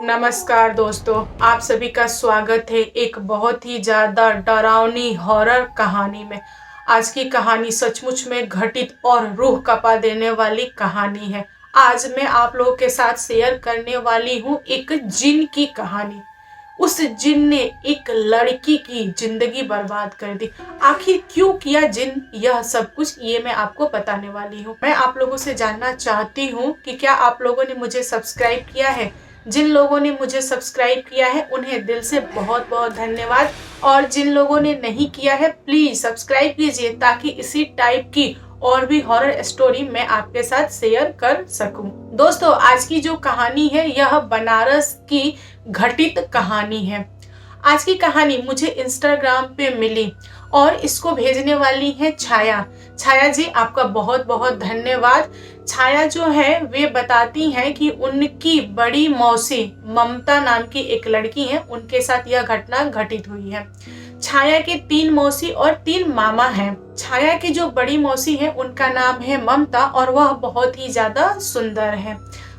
नमस्कार दोस्तों, आप सभी का स्वागत है एक बहुत ही ज़्यादा डरावनी हॉरर कहानी में। आज की कहानी सचमुच में घटित और रूह कँपा देने वाली कहानी है। आज मैं आप लोगों के साथ शेयर करने वाली हूँ एक जिन की कहानी। उस जिन ने एक लड़की की जिंदगी बर्बाद कर दी। आखिर क्यों किया जिन यह सब कुछ, ये मैं आपको बताने वाली हूँ। मैं आप लोगों से जानना चाहती हूँ कि क्या आप लोगों ने मुझे सब्सक्राइब किया है। जिन लोगों ने मुझे सब्सक्राइब किया है उन्हें दिल से बहुत बहुत धन्यवाद, और जिन लोगों ने नहीं किया है प्लीज सब्सक्राइब कीजिए ताकि इसी टाइप की और भी हॉरर स्टोरी मैं आपके साथ शेयर कर सकूं। दोस्तों, आज की जो कहानी है यह बनारस की घटित कहानी है। आज की कहानी मुझे इंस्टाग्राम पे मिली और इसको भेजने वाली है छाया। छाया जी, आपका बहुत बहुत धन्यवाद। छाया जो है वे बताती हैं कि उनकी बड़ी मौसी ममता नाम की एक लड़की है, उनके साथ यह घटना घटित हुई है। छाया के 3 मौसी और 3 मामा हैं। छाया की जो बड़ी मौसी है उनका नाम है ममता और वह बहुत ही ज्यादा सुंदर है।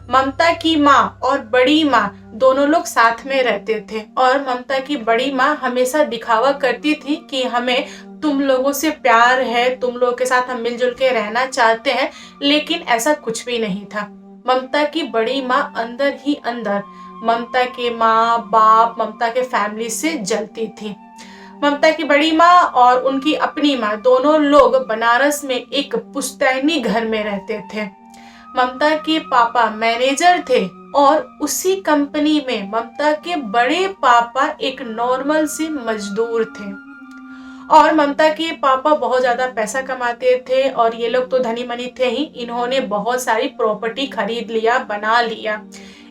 ममता की माँ और बड़ी माँ दोनों लोग साथ में रहते थे और ममता की बड़ी माँ हमेशा दिखावा करती थी कि हमें तुम लोगों से प्यार है, तुम लोगों के साथ हम मिलजुल के रहना चाहते हैं, लेकिन ऐसा कुछ भी नहीं था। ममता की बड़ी माँ अंदर ही अंदर ममता के माँ बाप, ममता के फैमिली से जलती थी। ममता की बड़ी माँ और उनकी अपनी माँ दोनों लोग बनारस में एक पुश्तैनी घर में रहते थे। ममता के पापा मैनेजर थे और उसी कंपनी में ममता के बड़े पापा एक नॉर्मल से मजदूर थे। और ममता के पापा बहुत ज्यादा पैसा कमाते थे और ये लोग तो धनी मनी थे ही। इन्होंने बहुत सारी प्रॉपर्टी खरीद लिया, बना लिया।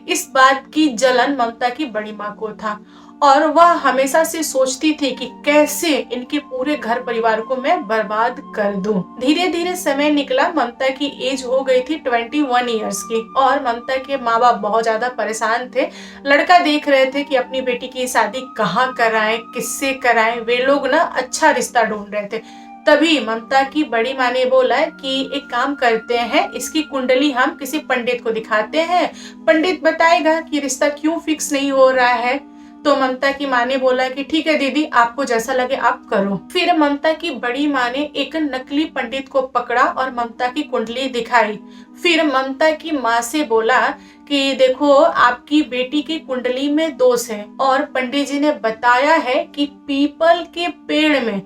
इस बात की जलन ममता की बड़ी माँ को था और वह हमेशा से सोचती थी कि कैसे इनके पूरे घर परिवार को मैं बर्बाद कर दूं। धीरे धीरे समय निकला, ममता की एज हो गई थी 21 इयर्स की और ममता के माँ बाप बहुत ज्यादा परेशान थे। लड़का देख रहे थे कि अपनी बेटी की शादी कहाँ कराएं, किससे कराएं। वे लोग ना अच्छा रिश्ता ढूंढ रहे थे। तभी ममता की बड़ी माँ ने बोला कि एक काम करते हैं, इसकी कुंडली हम किसी पंडित को दिखाते हैं, पंडित बताएगा कि रिश्ता क्यों फिक्स नहीं हो रहा है। तो ममता की माँ ने बोला कि ठीक है दीदी, आपको जैसा लगे आप करो। फिर ममता की बड़ी माँ ने एक नकली पंडित को पकड़ा और ममता की कुंडली दिखाई। फिर ममता की माँ से बोला कि देखो, आपकी बेटी की कुंडली में दोष है और पंडित जी ने बताया है कि पीपल के पेड़ में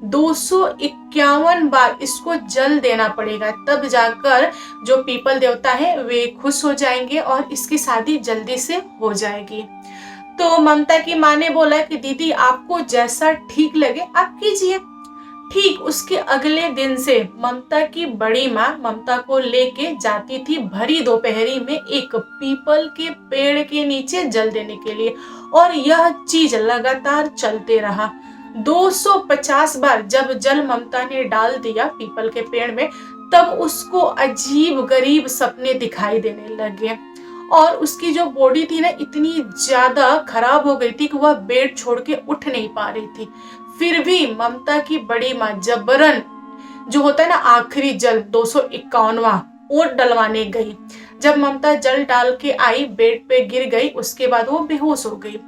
251 बार इसको जल देना पड़ेगा, तब जाकर जो पीपल देवता है वे खुश हो जाएंगे और इसकी शादी जल्दी से हो जाएगी। तो ममता की माँ ने बोला कि दीदी आपको जैसा ठीक लगे आप कीजिए। ठीक उसके अगले दिन से ममता की बड़ी माँ ममता को लेके जाती थी भरी दोपहरी में एक पीपल के पेड़ के नीचे जल देने के लिए, और यह चीज लगातार चलते रहा। 250 बार जब जल ममता ने डाल दिया पीपल के पेड़ में, तब उसको अजीब गरीब सपने दिखाई देने लगे और उसकी जो बॉडी थी ना इतनी ज्यादा खराब हो गई थी कि वह बेड छोड़ के उठ नहीं पा रही थी। फिर भी ममता की बड़ी माँ जबरन, जो होता है ना आखिरी जल 251वां, वो डलवाने गई। जब ममता जल डाल के आई, बेड पे गिर गई, उसके बाद वो बेहोश हो गई।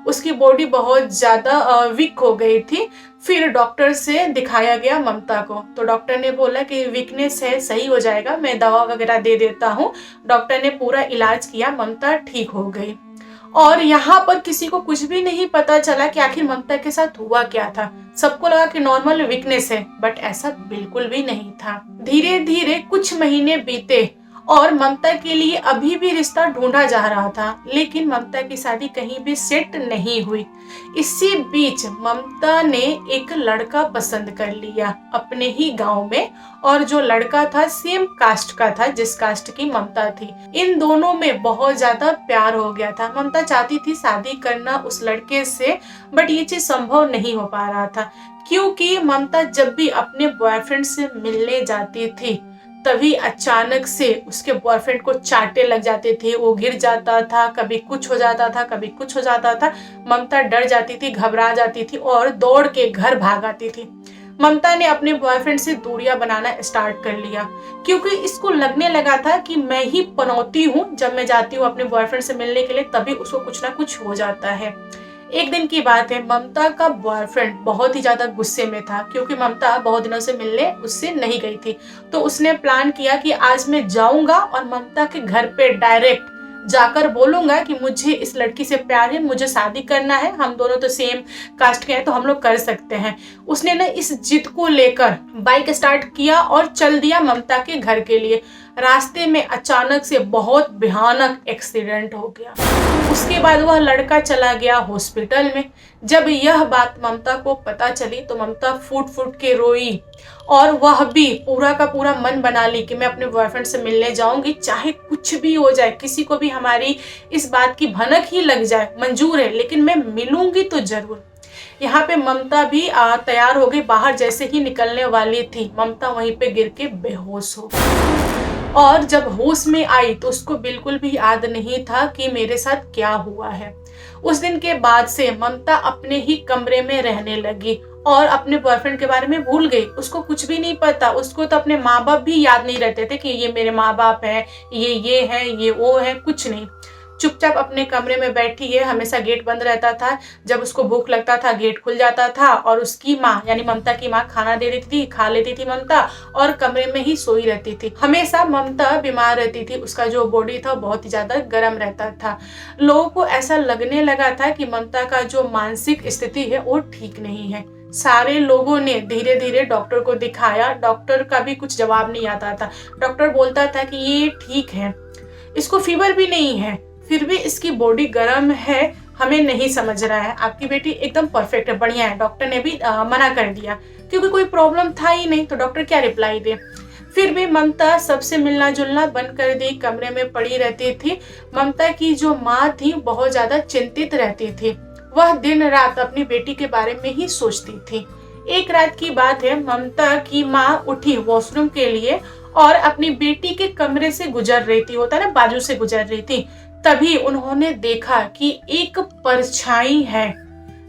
उसकी बॉडी बहुत ज्यादा वीक हो गई थी। फिर डॉक्टर से दिखाया गया ममता को, तो डॉक्टर ने बोला कि वीकनेस है, सही हो जाएगा, मैं दवा वगैरह दे देता हूँ। डॉक्टर ने पूरा इलाज किया, ममता ठीक हो गई। और यहाँ पर किसी को कुछ भी नहीं पता चला कि आखिर ममता के साथ हुआ क्या था। सबको लगा कि नॉर्मल वीकनेस है, बट ऐसा बिल्कुल भी नहीं था। धीरे धीरे कुछ महीने बीते और ममता के लिए अभी भी रिश्ता ढूंढा जा रहा था, लेकिन ममता की शादी कहीं भी सेट नहीं हुई। इसी बीच ममता ने एक लड़का पसंद कर लिया अपने ही गांव में, और जो लड़का था सेम कास्ट का था जिस कास्ट की ममता थी। इन दोनों में बहुत ज्यादा प्यार हो गया था। ममता चाहती थी शादी करना उस लड़के से, बट ये चीज संभव नहीं हो पा रहा था, क्योंकि ममता जब भी अपने बॉयफ्रेंड से मिलने जाती थी तभी अचानक से उसके बॉयफ्रेंड को चाटे लग जाते थे, वो गिर जाता था, कभी कुछ हो जाता था, कभी कुछ हो जाता था। ममता डर जाती थी, घबरा जाती थी और दौड़ के घर भाग आती थी। ममता ने अपने बॉयफ्रेंड से दूरियां बनाना स्टार्ट कर लिया, क्योंकि इसको लगने लगा था कि मैं ही पनौती हूँ। जब मैं जाती हूँ अपने बॉयफ्रेंड से मिलने के लिए तभी उसको कुछ ना कुछ हो जाता है। एक दिन की बात है, ममता का बॉयफ्रेंड बहुत ही ज्यादा गुस्से में था, क्योंकि ममता बहुत दिनों से मिलने उससे नहीं गई थी। तो उसने प्लान किया कि आज मैं जाऊंगा और ममता के घर पे डायरेक्ट जाकर बोलूंगा कि मुझे इस लड़की से प्यार है, मुझे शादी करना है, हम दोनों तो सेम कास्ट के हैं तो हम लोग कर सकते हैं। उसने ना इस जिद को लेकर बाइक स्टार्ट किया और चल दिया ममता के घर के लिए। रास्ते में अचानक से बहुत भयानक एक्सीडेंट हो गया। उसके बाद वह लड़का चला गया हॉस्पिटल में। जब यह बात ममता को पता चली तो ममता फूट फूट के रोई, और वह भी पूरा का पूरा मन बना ली कि मैं अपने बॉयफ्रेंड से मिलने जाऊंगी, चाहे कुछ भी हो जाए, किसी को भी हमारी इस बात की भनक ही लग जाए, मंजूर है, लेकिन मैं मिलूंगी तो जरूर। यहाँ पे ममता भी तैयार हो गई। बाहर जैसे ही निकलने वाली थी, ममता वहीं पे गिर के बेहोश हो गई। और जब होश में आई तो उसको बिल्कुल भी याद नहीं था कि मेरे साथ क्या हुआ है। उस दिन के बाद से ममता अपने ही कमरे में रहने लगी और अपने बॉयफ्रेंड के बारे में भूल गई। उसको कुछ भी नहीं पता। उसको तो अपने माँ बाप भी याद नहीं रहते थे कि ये मेरे माँ बाप हैं, ये है, ये वो है, कुछ नहीं। चुपचाप अपने कमरे में बैठी है, हमेशा गेट बंद रहता था। जब उसको भूख लगता था गेट खुल जाता था और उसकी माँ यानी ममता की माँ खाना दे देती थी, खा लेती थी ममता, और कमरे में ही सोई रहती थी। हमेशा ममता बीमार रहती थी, उसका जो बॉडी था बहुत ही ज्यादा गर्म रहता था। लोगों को ऐसा लगने लगा था कि ममता का जो मानसिक स्थिति है वो ठीक नहीं है। सारे लोगों ने धीरे धीरे डॉक्टर को दिखाया। डॉक्टर का भी कुछ जवाब नहीं आता था। डॉक्टर बोलता था कि ये ठीक है, इसको फीवर भी नहीं है, फिर भी इसकी बॉडी गर्म है, हमें नहीं समझ रहा है, आपकी बेटी एकदम परफेक्ट है, बढ़िया है। डॉक्टर ने भी मना कर दिया, क्योंकि कोई प्रॉब्लम था ही नहीं, तो डॉक्टर क्या रिप्लाई दे। फिर भी ममता सबसे मिलना जुलना बंद कर दी, कमरे में पड़ी रहती थी। ममता की जो माँ थी बहुत ज्यादा चिंतित रहती थी। वह दिन रात अपनी बेटी के बारे में ही सोचती थी। एक रात की बात है, ममता की माँ उठी वॉशरूम के लिए और अपनी बेटी के कमरे से गुजर रही थी, होता है ना, बाजू से गुजर रही थी। तभी उन्होंने देखा कि एक परछाई है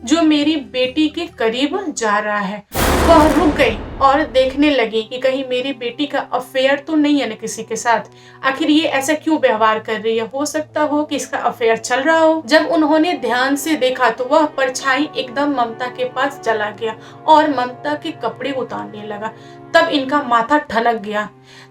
जो मेरी बेटी के करीब जा रहा है। वह रुक गई और देखने लगी कि कहीं मेरी बेटी का अफेयर तो नहीं है ना किसी के साथ। आखिर ये ऐसा क्यों व्यवहार कर रही है, हो सकता हो कि इसका अफेयर चल रहा हो। जब उन्होंने ध्यान से देखा तो वह परछाई एकदम ममता के पास चला गया और ममता के कपड़े उतारने लगा। तब इनका माथा ठनक गया,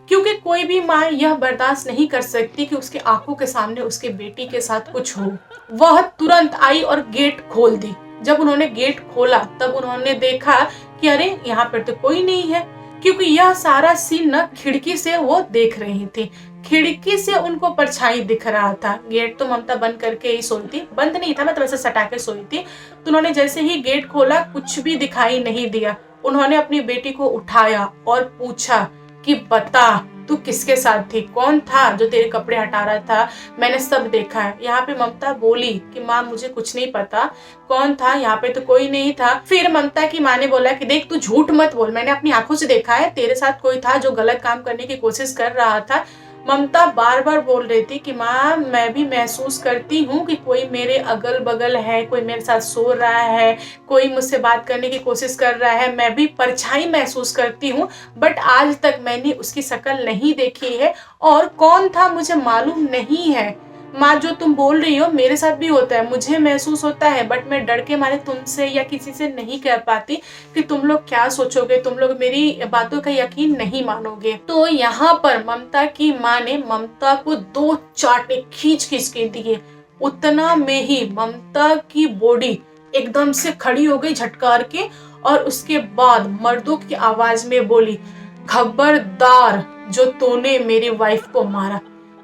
क्योंकि कोई भी माँ यह बर्दाश्त नहीं कर सकती कि उसके आंखों के सामने उसके बेटी के साथ कुछ हो। वह तुरंत आई और गेट खोल दी। जब उन्होंने गेट खोला तब उन्होंने देखा कि अरे यहाँ पर तो कोई नहीं है, क्योंकि यह सारा सीन न खिड़की से वो देख रही थी। खिड़की से उनको परछाई दिख रहा था। गेट तो ममता बंद करके ही सोई थी, बंद नहीं था, मतलब ऐसे सटा के सोई थी। तो उन्होंने जैसे ही गेट खोला कुछ भी दिखाई नहीं दिया। उन्होंने अपनी बेटी को उठाया और पूछा कि बता तू किसके साथ थी, कौन था जो तेरे कपड़े हटा रहा था, मैंने सब देखा है। यहाँ पे ममता बोली कि माँ मुझे कुछ नहीं पता, कौन था, यहाँ पे तो कोई नहीं था। फिर ममता की माँ ने बोला कि देख तू झूठ मत बोल, मैंने अपनी आंखों से देखा है, तेरे साथ कोई था जो गलत काम करने की कोशिश कर रहा था। ममता बार बार बोल रही थी कि माँ मैं भी महसूस करती हूँ कि कोई मेरे अगल बगल है, कोई मेरे साथ सो रहा है, कोई मुझसे बात करने की कोशिश कर रहा है, मैं भी परछाई महसूस करती हूँ, बट आज तक मैंने उसकी शक्ल नहीं देखी है और कौन था मुझे मालूम नहीं है। माँ जो तुम बोल रही हो मेरे साथ भी होता है, मुझे महसूस होता है, बट मैं डर के मारे तुमसे या किसी से नहीं कह पाती कि तुम लोग क्या सोचोगे, तुम लोग मेरी बातों का यकीन नहीं मानोगे। तो यहाँ पर ममता की माँ ने ममता को 2 चाटे खींच खींच के दिए। उतना में ही ममता की बॉडी एकदम से खड़ी हो गई झटकार के, और उसके बाद मर्दों की आवाज में बोली, खबरदार जो तूने मेरी वाइफ को मारा,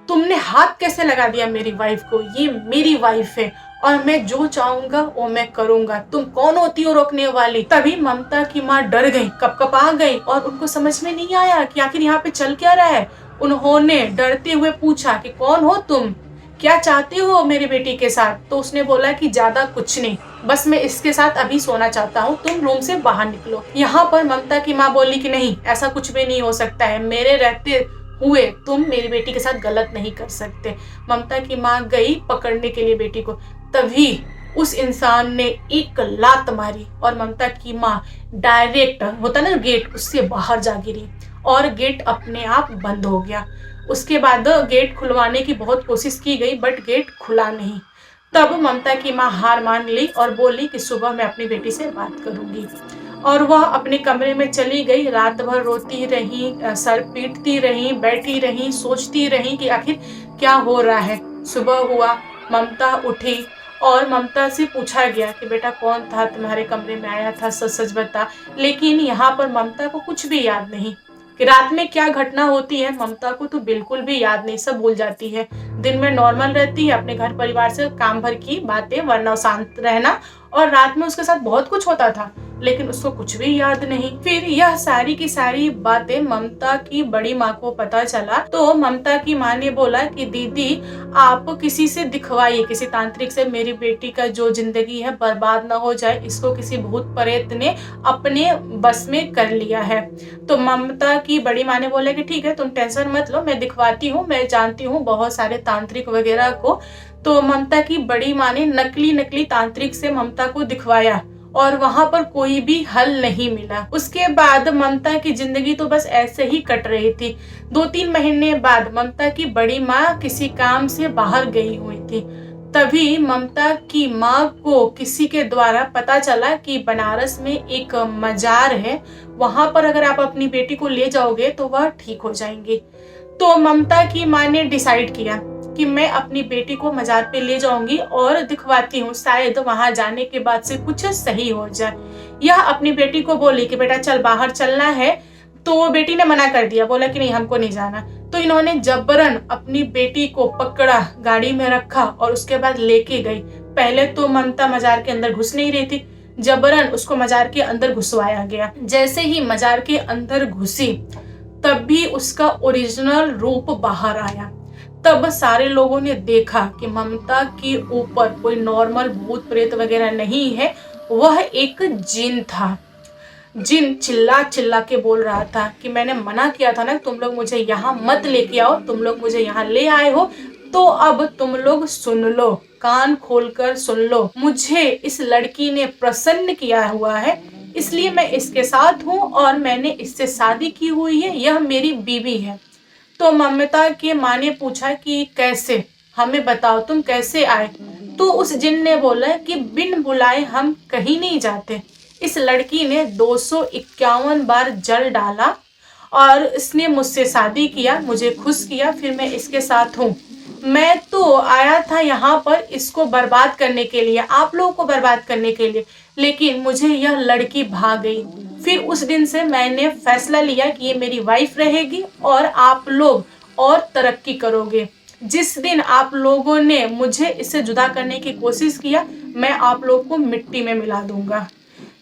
तुमने हाथ कैसे लगा दिया मेरी वाइफ को, ये मेरी वाइफ है और मैं जो चाहूंगा वो मैं करूंगा, तुम कौन होती हो रोकने वाली। तभी ममता की माँ डर गई, कपकपा गई और उनको समझ में नहीं आया कि आखिर यहाँ पे चल क्या रहा है। उन्होंने डरते हुए पूछा कि कौन हो तुम, क्या चाहते हो मेरी बेटी के साथ। तो उसने बोला कि ज्यादा कुछ नहीं, बस मैं इसके साथ अभी सोना चाहता हूँ, तुम रूम से बाहर निकलो। यहाँ पर ममता की माँ बोली कि नहीं, ऐसा कुछ भी नहीं हो सकता है, मेरे रहते हुए तुम मेरी बेटी के साथ गलत नहीं कर सकते। ममता की माँ गई पकड़ने के लिए बेटी को, तभी उस इंसान ने एक लात मारी और ममता की माँ डायरेक्ट होता ना गेट उससे बाहर जा गिरी और गेट अपने आप बंद हो गया। उसके बाद गेट खुलवाने की बहुत कोशिश की गई बट गेट खुला नहीं। तब ममता की माँ हार मान ली और बोली कि सुबह मैं अपनी बेटी से बात करूंगी। और वह अपने कमरे में चली गई। रात भर रोती रही, सर पीटती रही, बैठी रही, सोचती रही कि आखिर क्या हो रहा है। सुबह हुआ, ममता उठी और ममता से पूछा गया कि बेटा कौन था तुम्हारे कमरे में आया था, सच सच बता। लेकिन यहाँ पर ममता को कुछ भी याद नहीं कि रात में क्या घटना होती है। ममता को तो बिल्कुल भी याद नहीं, सब भूल जाती है। दिन में नॉर्मल रहती है, अपने घर परिवार से काम भर की बातें, वरना शांत रहना। और रात में उसके साथ बहुत कुछ होता था लेकिन उसको कुछ भी याद नहीं। फिर यह सारी की सारी बातें ममता की बड़ी माँ को पता चला तो ममता की माँ ने बोला कि दीदी आप किसी से दिखवाइए, किसी तांत्रिक से, मेरी बेटी का जो जिंदगी है बर्बाद ना हो जाए, इसको किसी भूत प्रेत ने अपने बस में कर लिया है। तो ममता की बड़ी माँ ने बोला कि ठीक है तुम टेंशन मत लो, मैं दिखवाती हूँ, मैं जानती हूँ बहुत सारे तांत्रिक वगैरह को। तो ममता की बड़ी माँ ने नकली नकली तांत्रिक से ममता को दिखवाया और वहां पर कोई भी हल नहीं मिला। उसके बाद ममता की जिंदगी तो बस ऐसे ही कट रही थी। 2-3 महीने बाद ममता की बड़ी माँ किसी काम से बाहर गई हुई थी। तभी ममता की माँ को किसी के द्वारा पता चला कि बनारस में एक मजार है, वहां पर अगर आप अपनी बेटी को ले जाओगे तो वह ठीक हो जाएंगी। तो ममता की माँ ने डिसाइड किया कि मैं अपनी बेटी को मजार पे ले जाऊंगी और दिखवाती हूँ, शायद वहां जाने के बाद से कुछ सही हो जाए। यह अपनी बेटी को बोली कि बेटा चल बाहर चलना है। तो बेटी ने मना कर दिया, बोला कि नहीं हमको नहीं जाना। तो इन्होंने जबरन अपनी बेटी को पकड़ा, गाड़ी में रखा और उसके बाद लेके गई। पहले तो ममता मजार के अंदर घुस नहीं रही थी, जबरन उसको मजार के अंदर घुसवाया गया। जैसे ही मजार के अंदर घुसी तब भी उसका ओरिजिनल रूप बाहर आया। तब सारे लोगों ने देखा कि ममता के ऊपर कोई नॉर्मल भूत प्रेत वगैरह नहीं है, वह एक जिन था। जिन चिल्ला चिल्ला के बोल रहा था कि मैंने मना किया था ना, तुम लोग मुझे यहाँ मत लेके आओ, तुम लोग मुझे यहाँ ले आए हो तो अब तुम लोग सुन लो, कान खोलकर सुन लो। मुझे इस लड़की ने प्रसन्न किया हुआ है, इसलिए मैं इसके साथ हूँ और मैंने इससे शादी की हुई है, यह मेरी बीवी है। तो ममता के माँ ने पूछा कि कैसे, हमें बताओ तुम कैसे आए। तो उस जिन ने बोला कि बिन बुलाए हम कहीं नहीं जाते। इस लड़की ने 251 बार जल डाला और इसने मुझसे शादी किया, मुझे खुश किया, फिर मैं इसके साथ हूँ। मैं तो आया था यहाँ पर इसको बर्बाद करने के लिए, आप लोगों को बर्बाद करने के लिए, लेकिन मुझे यह लड़की भाग गई। फिर उस दिन से मैंने फैसला लिया कि ये मेरी वाइफ रहेगी और आप लोग और तरक्की करोगे। जिस दिन आप लोगों ने मुझे इससे जुदा करने की कोशिश किया, मैं आप लोगों को मिट्टी में मिला दूंगा।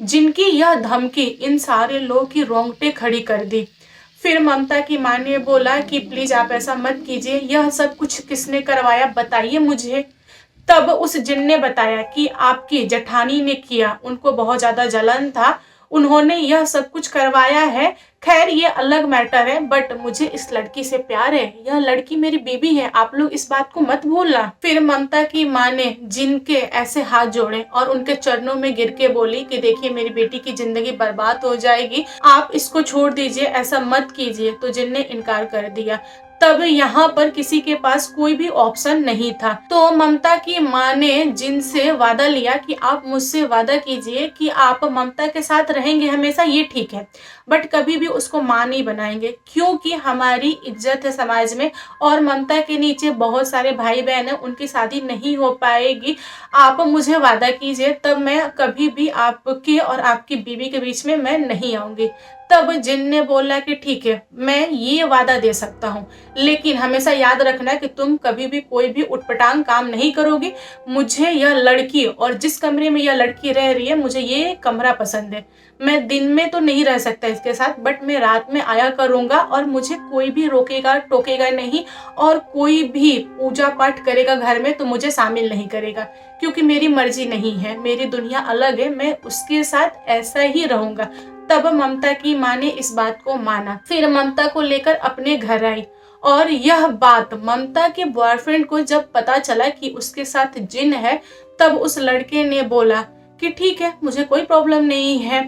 जिनकी यह धमकी इन सारे लोगों की रोंगटे खड़ी कर दी। फिर ममता की माँ ने बोला कि प्लीज आप ऐसा मत कीजिए, यह सब कुछ किसने करवाया बताइए मुझे। तब उस जिन ने बताया कि आपकी जेठानी ने किया, उनको बहुत ज्यादा जलन था, उन्होंने यह सब कुछ करवाया है। खैर ये अलग मैटर है, बट मुझे इस लड़की से प्यार है, यह लड़की मेरी बीबी है, आप लोग इस बात को मत भूलना। फिर ममता की माँ ने जिनके ऐसे हाथ जोड़े और उनके चरणों में गिर के बोली कि देखिए मेरी बेटी की जिंदगी बर्बाद हो जाएगी, आप इसको छोड़ दीजिए, ऐसा मत कीजिए। तो जिन ने इनकार कर दिया। तब यहाँ पर किसी के पास कोई भी ऑप्शन नहीं था। तो ममता की माँ ने जिनसे वादा लिया कि आप मुझसे वादा कीजिए कि आप ममता के साथ रहेंगे हमेशा, ये ठीक है, बट कभी भी उसको माँ नहीं बनाएंगे, क्योंकि हमारी इज्जत है समाज में और ममता के नीचे बहुत सारे भाई बहन हैं, उनकी शादी नहीं हो पाएगी। आप मुझे वादा कीजिए, तब मैं कभी भी आपके और आपकी बीवी के बीच में मैं नहीं आऊंगी। तब जिन ने बोला कि ठीक है मैं ये वादा दे सकता हूँ, लेकिन हमेशा याद रखना कि तुम कभी भी कोई भी उटपटांग काम नहीं करोगी। मुझे यह लड़की और जिस कमरे में यह लड़की रह रही है, मुझे ये कमरा पसंद है। मैं दिन में तो नहीं रह सकता इसके साथ, बट मैं रात में आया करूंगा और मुझे कोई भी रोकेगा टोकेगा नहीं, और कोई भी पूजा पाठ करेगा घर में तो मुझे शामिल नहीं करेगा, क्योंकि मेरी मर्जी नहीं है, मेरी दुनिया अलग है, मैं उसके साथ ऐसा ही रहूंगा। तब ममता की माँ ने इस बात को माना। फिर ममता को लेकर अपने घर आई और यह बात ममता के बॉयफ्रेंड को जब पता चला कि उसके साथ जिन है, तब उस लड़के ने बोला कि ठीक है, मुझे कोई प्रॉब्लम नहीं है,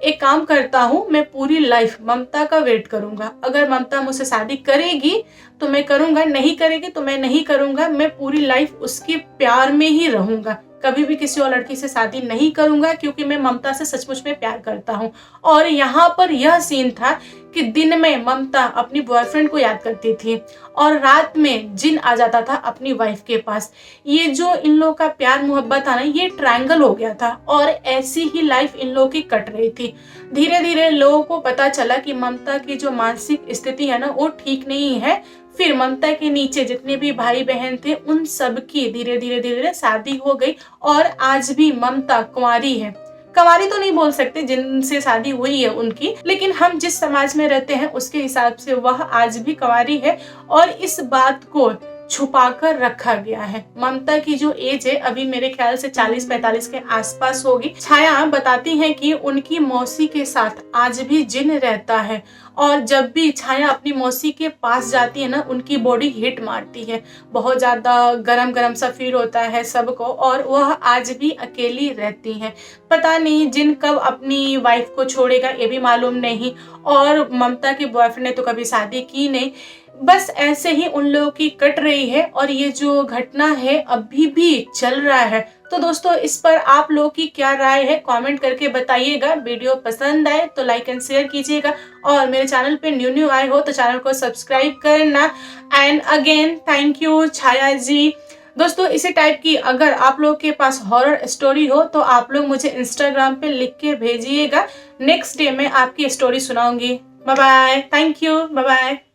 एक काम करता हूँ, मैं पूरी लाइफ ममता का वेट करूंगा। अगर ममता मुझसे शादी करेगी तो मैं करूंगा, नहीं करेगी तो मैं नहीं करूंगा। मैं पूरी लाइफ उसके प्यार में ही रहूंगा, कभी भी किसी और लड़की से शादी नहीं करूंगा, क्योंकि मैं ममता से सचमुच में प्यार करता हूँ। और यहाँ पर यह सीन था कि दिन में ममता अपनी बॉयफ्रेंड को याद करती थी और रात में जिन आ जाता था अपनी वाइफ के पास। ये जो इन लोगों का प्यार मोहब्बत था ना, ये ट्रायंगल हो गया था और ऐसी ही लाइफ इन लोगों की कट रही थी। धीरे धीरे लोगों को पता चला कि ममता की जो मानसिक स्थिति है ना, वो ठीक नहीं है। फिर ममता के नीचे जितने भी भाई बहन थे, उन सब की धीरे धीरे शादी हो गई और आज भी ममता कुंवारी है। कुंवारी तो नहीं बोल सकते, जिनसे शादी हुई है उनकी, लेकिन हम जिस समाज में रहते हैं उसके हिसाब से वह आज भी कुंवारी है और इस बात को छुपाकर रखा गया है। ममता की जो एज है अभी मेरे ख्याल से 40-45 के आसपास होगी। छाया बताती है कि उनकी मौसी के साथ आज भी जिन रहता है और जब भी छाया अपनी मौसी के पास जाती है ना, उनकी बॉडी हिट मारती है, बहुत ज्यादा गरम गरम सा फील होता है सबको और वह आज भी अकेली रहती है। पता नहीं जिन कब अपनी वाइफ को छोड़ेगा ये भी मालूम नहीं। और ममता के बॉयफ्रेंड ने तो कभी शादी की नहीं, बस ऐसे ही उन लोगों की कट रही है और ये जो घटना है अभी भी चल रहा है। तो दोस्तों, इस पर आप लोगों की क्या राय है कमेंट करके बताइएगा। वीडियो पसंद आए तो लाइक एंड शेयर कीजिएगा और मेरे चैनल पे न्यू आए हो तो चैनल को सब्सक्राइब करना। एंड अगेन थैंक यू छाया जी। दोस्तों, इसी टाइप की अगर आप लोग के पास हॉरर स्टोरी हो तो आप लोग मुझे इंस्टाग्राम पे लिख के भेजिएगा। नेक्स्ट डे में आपकी स्टोरी सुनाऊंगी। Bye bye, thank you, bye bye.